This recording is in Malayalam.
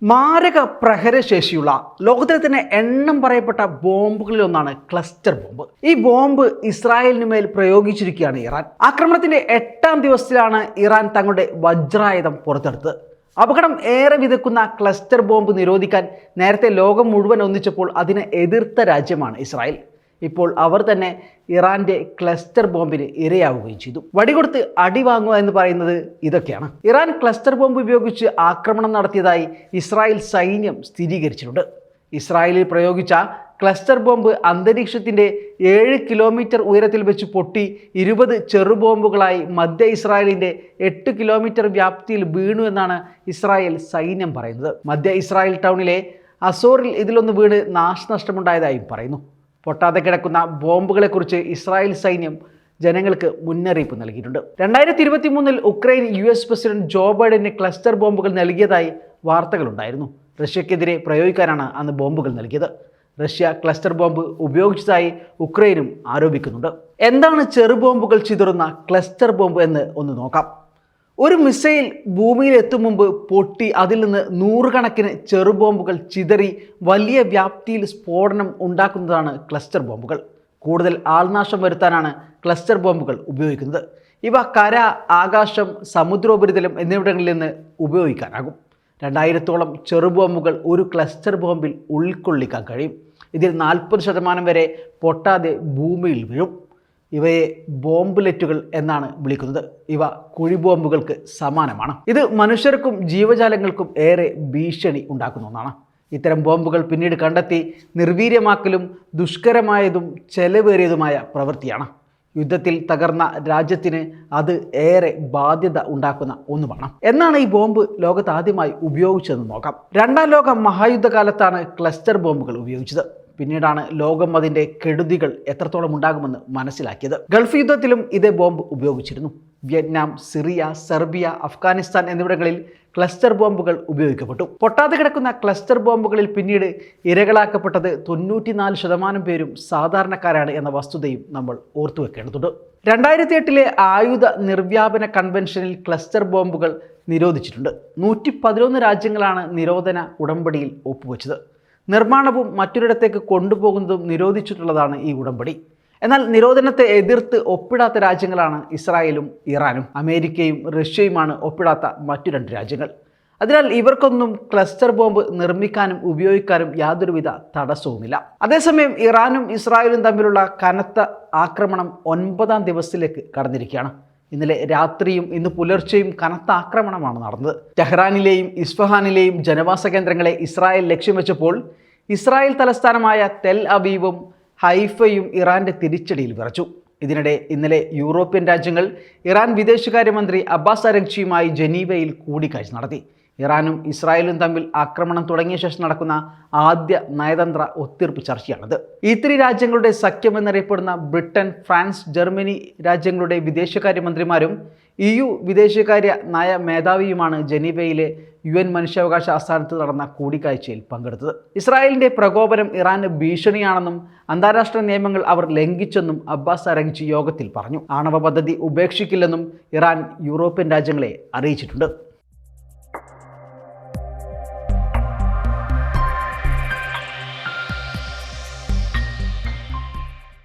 മാരക പ്രഹരശേഷിയുള്ള ലോകത്തിലെ തന്നെ എണ്ണം പറയപ്പെട്ട ബോംബുകളിൽ ഒന്നാണ് ക്ലസ്റ്റർ ബോംബ്. ഈ ബോംബ് ഇസ്രായേലിന് മേൽ പ്രയോഗിച്ചിരിക്കുകയാണ് ഇറാൻ. ആക്രമണത്തിന്റെ 8ാം ദിവസത്തിലാണ് ഇറാൻ തങ്ങളുടെ വജ്രായുധം പുറത്തെടുത്തത്. അപകടം ഏറെ വിതക്കുന്ന ക്ലസ്റ്റർ ബോംബ് നിരോധിക്കാൻ നേരത്തെ ലോകം മുഴുവൻ ഒന്നിച്ചപ്പോൾ അതിനെ എതിർത്ത രാജ്യമാണ് ഇസ്രായേൽ. ഇപ്പോൾ അവർ തന്നെ ഇറാന്റെ ക്ലസ്റ്റർ ബോംബിന് ഇരയാവുകയും ചെയ്തു. വടികൊടുത്ത് അടി വാങ്ങുക എന്ന് പറയുന്നത് ഇതൊക്കെയാണ്. ഇറാൻ ക്ലസ്റ്റർ ബോംബ് ഉപയോഗിച്ച് ആക്രമണം നടത്തിയതായി ഇസ്രായേൽ സൈന്യം സ്ഥിരീകരിച്ചിട്ടുണ്ട്. ഇസ്രായേലിൽ പ്രയോഗിച്ച ക്ലസ്റ്റർ ബോംബ് അന്തരീക്ഷത്തിൻ്റെ 7 കിലോമീറ്റർ ഉയരത്തിൽ വെച്ച് പൊട്ടി 20 ചെറുബോംബുകളായി മധ്യ ഇസ്രായേലിൻ്റെ 8 കിലോമീറ്റർ വ്യാപ്തിയിൽ വീണു എന്നാണ് ഇസ്രായേൽ സൈന്യം പറയുന്നത്. മധ്യ ഇസ്രായേൽ ടൗണിലെ അസോറിൽ ഇതിലൊന്ന് വീണ് നാശനഷ്ടമുണ്ടായതായും പറയുന്നു. പൊട്ടാതെ കിടക്കുന്ന ബോംബുകളെക്കുറിച്ച് ഇസ്രായേൽ സൈന്യം ജനങ്ങൾക്ക് മുന്നറിയിപ്പ് നൽകിയിട്ടുണ്ട്. 2023 ഉക്രൈൻ US പ്രസിഡന്റ് ജോ ബൈഡന് ക്ലസ്റ്റർ ബോംബുകൾ നൽകിയതായി വാർത്തകളുണ്ടായിരുന്നു. റഷ്യക്കെതിരെ പ്രയോഗിക്കാനാണ് അന്ന് ബോംബുകൾ നൽകിയത്. റഷ്യ ക്ലസ്റ്റർ ബോംബ് ഉപയോഗിച്ചതായി ഉക്രൈനും ആരോപിക്കുന്നുണ്ട്. എന്താണ് ചെറുബോംബുകൾ ചിതറുന്ന ക്ലസ്റ്റർ ബോംബ് എന്ന് ഒന്ന് നോക്കാം. ഒരു മിസൈൽ ഭൂമിയിൽ എത്തും മുമ്പ് പൊട്ടി അതിൽ നിന്ന് 100 കണക്കിന് ചെറുബോംബുകൾ ചിതറി വലിയ വ്യാപ്തിയിൽ സ്ഫോടനം ഉണ്ടാക്കുന്നതാണ് ക്ലസ്റ്റർ ബോംബുകൾ. കൂടുതൽ ആൾനാശം വരുത്താനാണ് ക്ലസ്റ്റർ ബോംബുകൾ ഉപയോഗിക്കുന്നത്. ഇവ കര, ആകാശം, സമുദ്രോപരിതലം എന്നിവിടങ്ങളിൽ നിന്ന് ഉപയോഗിക്കാനാകും. 2000-ഓളം ചെറുബോംബുകൾ ഒരു ക്ലസ്റ്റർ ബോംബിൽ ഉൾക്കൊള്ളിക്കാൻ കഴിയും. ഇതിൽ 40% വരെ പൊട്ടാതെ ഭൂമിയിൽ വീഴും. ഇവയെ ബോംബുലെറ്റുകൾ എന്നാണ് വിളിക്കുന്നത്. ഇവ കുഴിബോംബുകൾക്ക് സമാനമാണ്. ഇത് മനുഷ്യർക്കും ജീവജാലങ്ങൾക്കും ഏറെ ഭീഷണി ഉണ്ടാക്കുന്ന ഒന്നാണ്. ഇത്തരം ബോംബുകൾ പിന്നീട് കണ്ടെത്തി നിർവീര്യമാക്കലും ദുഷ്കരമായതും ചെലവേറിയതുമായ പ്രവൃത്തിയാണ്. യുദ്ധത്തിൽ തകർന്ന രാജ്യത്തിന് അത് ഏറെ ബാധ്യത ഉണ്ടാക്കുന്ന ഒന്നുമാണ്. എന്നാണ് ഈ ബോംബ് ലോകത്ത് ആദ്യമായി ഉപയോഗിച്ചതെന്ന് നോക്കാം. 2ാം ലോക മഹായുദ്ധകാലത്താണ് ക്ലസ്റ്റർ ബോംബുകൾ ഉപയോഗിച്ചത്. പിന്നീടാണ് ലോകം അതിൻ്റെ കെടുതികൾ എത്രത്തോളം ഉണ്ടാകുമെന്ന് മനസ്സിലാക്കിയത്. ഗൾഫ് യുദ്ധത്തിലും ഇതേ ബോംബ് ഉപയോഗിച്ചിരുന്നു. വിയറ്റ്നാം, സിറിയ, സെർബിയ, അഫ്ഗാനിസ്ഥാൻ എന്നിവിടങ്ങളിൽ ക്ലസ്റ്റർ ബോംബുകൾ ഉപയോഗിക്കപ്പെട്ടു. പൊട്ടാതെ കിടക്കുന്ന ക്ലസ്റ്റർ ബോംബുകളിൽ പിന്നീട് ഇരകളാക്കപ്പെട്ടത് 94% പേരും സാധാരണക്കാരാണ് എന്ന വസ്തുതയും നമ്മൾ ഓർത്തുവെക്കേണ്ടതുണ്ട്. 2008 ആയുധ നിർവ്യാപന കൺവെൻഷനിൽ ക്ലസ്റ്റർ ബോംബുകൾ നിരോധിച്ചിട്ടുണ്ട്. 111 രാജ്യങ്ങളാണ് നിരോധന ഉടമ്പടിയിൽ ഒപ്പുവെച്ചത്. നിർമ്മാണവും മറ്റൊരിടത്തേക്ക് കൊണ്ടുപോകുന്നതും നിരോധിച്ചിട്ടുള്ളതാണ് ഈ ഉടമ്പടി. എന്നാൽ നിരോധനത്തെ എതിർത്ത് ഒപ്പിടാത്ത രാജ്യങ്ങളാണ് ഇസ്രായേലും ഇറാനും. അമേരിക്കയും റഷ്യയുമാണ് ഒപ്പിടാത്ത മറ്റു 2 രാജ്യങ്ങൾ. അതിനാൽ ഇവർക്കൊന്നും ക്ലസ്റ്റർ ബോംബ് നിർമ്മിക്കാനും ഉപയോഗിക്കാനും യാതൊരുവിധ തടസ്സവുമില്ല. അതേസമയം ഇറാനും ഇസ്രായേലും തമ്മിലുള്ള കനത്ത ആക്രമണം 9ാം ദിവസത്തിലേക്ക് കടന്നിരിക്കുകയാണ്. ഇന്നലെ രാത്രിയും ഇന്ന് പുലർച്ചെയും കനത്ത ആക്രമണമാണ് നടന്നത്. ടെഹ്റാനിലെയും ഇസ്ഫഹാനിലെയും ജനവാസ കേന്ദ്രങ്ങളെ ഇസ്രായേൽ ലക്ഷ്യം വെച്ചപ്പോൾ ഇസ്രായേൽ തലസ്ഥാനമായ തെൽ അവീവും ഹൈഫയും ഇറാന്റെ തിരിച്ചടിയിൽ വിറച്ചു. ഇതിനിടെ ഇന്നലെ യൂറോപ്യൻ രാജ്യങ്ങൾ ഇറാൻ വിദേശകാര്യമന്ത്രി അബ്ബാസ് അരഗ്ചിയുമായി ജനീവയിൽ കൂടിക്കാഴ്ച നടത്തി. ഇറാനും ഇസ്രായേലും തമ്മിൽ ആക്രമണം തുടങ്ങിയ ശേഷം നടക്കുന്ന ആദ്യ നയതന്ത്ര ഒത്തീർപ്പ് ചർച്ചയാണിത്. ഈ 3 രാജ്യങ്ങളുടെ സഖ്യമെന്നറിയപ്പെടുന്ന ബ്രിട്ടൻ, ഫ്രാൻസ്, ജർമ്മനി രാജ്യങ്ങളുടെ വിദേശകാര്യമന്ത്രിമാരും EU വിദേശകാര്യ നയ മേധാവിയുമാണ് ജനീവയിലെ UN മനുഷ്യാവകാശ ആസ്ഥാനത്ത് നടന്ന കൂടിക്കാഴ്ചയിൽ പങ്കെടുത്തത്. ഇസ്രായേലിന്റെ പ്രകോപനം ഇറാന് ഭീഷണിയാണെന്നും അന്താരാഷ്ട്ര നിയമങ്ങൾ അവർ ലംഘിച്ചെന്നും അബ്ബാസ് അരഗ്ചി യോഗത്തിൽ പറഞ്ഞു. ആണവ പദ്ധതി ഉപേക്ഷിക്കില്ലെന്നും ഇറാൻ യൂറോപ്യൻ രാജ്യങ്ങളെ അറിയിച്ചിട്ടുണ്ട്.